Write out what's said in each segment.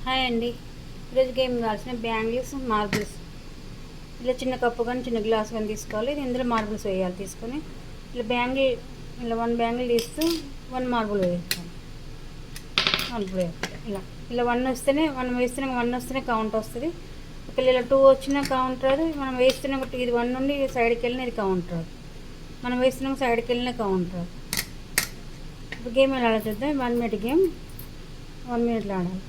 Hi అండి. ఈరోజు game కావాల్సిన బ్యాంగిల్స్ మార్బుల్స్. ఇలా చిన్న కప్పు కానీ చిన్న గ్లాస్ కానీ తీసుకోవాలి. ఇందులో మార్బుల్స్ వేయాలి. తీసుకొని ఇలా బ్యాంగిల్ ఇలా 1 బ్యాంగిల్ తీస్తూ 1 మార్బుల్ వేస్తాం. మార్బుల్ ఇలా ఇలా 1 వస్తేనే 1 వేస్తేనే 1 వస్తేనే కౌంట్ వస్తుంది. ఒకవేళ ఇలా 2 వచ్చినా కౌంట్ రాదు. మనం వేస్తేనే ఇది 1 నుండి సైడ్కి వెళ్ళిన ఇది కౌంట్ రాదు. మనం వేస్తున్నాం సైడ్కి వెళ్ళిన కౌంట్ రాదు. ఇప్పుడు గేమ్ ఎలా చూద్దాం. 1 మినిట్ గేమ్. 1 మినిట్లో ఆడాలి.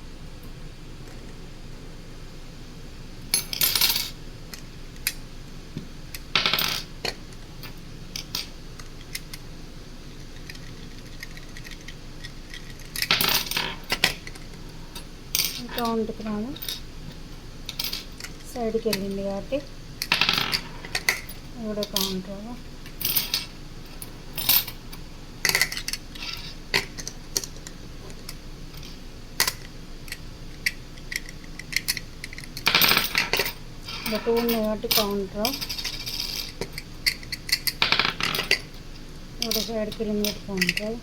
కౌంట్కి రాదు, సైడ్కి వెళ్ళింది కాబట్టి కూడా కౌంట్ రాదు. ఇలా 2 ఉంది కాబట్టి కౌంట్ రావు. కూడా సైడ్కి వెళ్ళింది కాబట్టి కౌంట్ రాదు.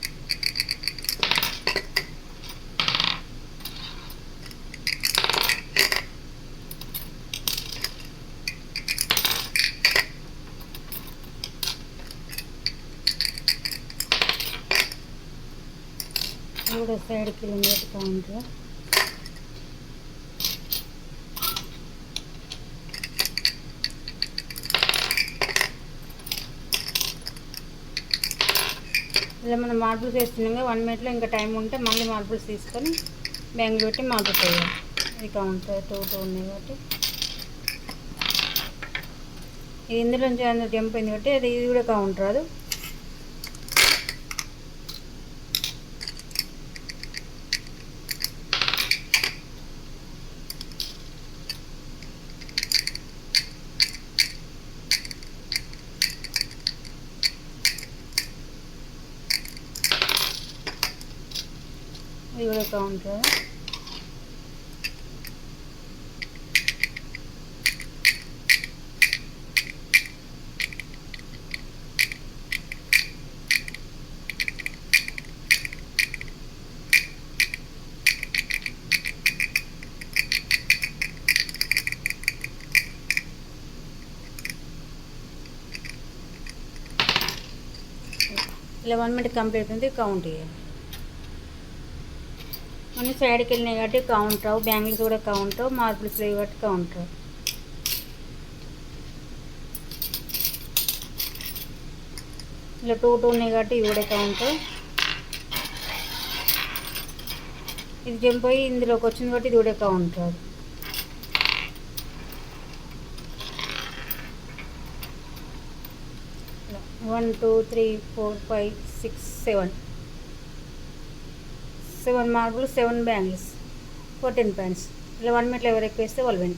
కూడా సైడ్కి వెళ్ళినట్టు కౌంట్. ఇలా మనం మార్బుల్స్ వేస్తున్నాం. 1 మినిట్లో ఇంకా టైం ఉంటే మళ్ళీ మార్బుల్స్ తీసుకొని బ్యాంగిల్ పెట్టి మార్బుల్స్ వేయాలి. ఇది కౌంట్ 2 ఉన్నాయి కాబట్టి ఇది ఇందులో నుంచి అందులో జంప్ అయింది కాబట్టి అది ఇది కూడా కౌంట్ రాదు. ఇది కూడా కౌంట్ రాదు. ఇలా 1 మినిట్ కంప్లీట్ ఉంది. కౌంట్ చేయాలి. అన్నీ సైడ్కి వెళ్ళినాయి కాబట్టి కౌంట్ రావు. బ్యాంగిల్స్ కూడా కౌంట్ రావు. మార్బుల్స్ లేవు కాబట్టి కౌంట్ రావు. ఇలా 2 ఉన్నాయి కాబట్టి ఇవి కూడా కౌంట్. ఇది జంప్ అయ్యి ఇందులోకి వచ్చింది కాబట్టి ఇది కూడా కౌంట్ రాదు. ఇలా 1 2 3 4 5 6 7 మార్బుల్, 7 బ్యాంగిల్స్, 14 పాయింట్స్. ఇలా 1 మినిట్లో ఎవరు ఎక్కువ వేస్తే వాళ్ళు విన్.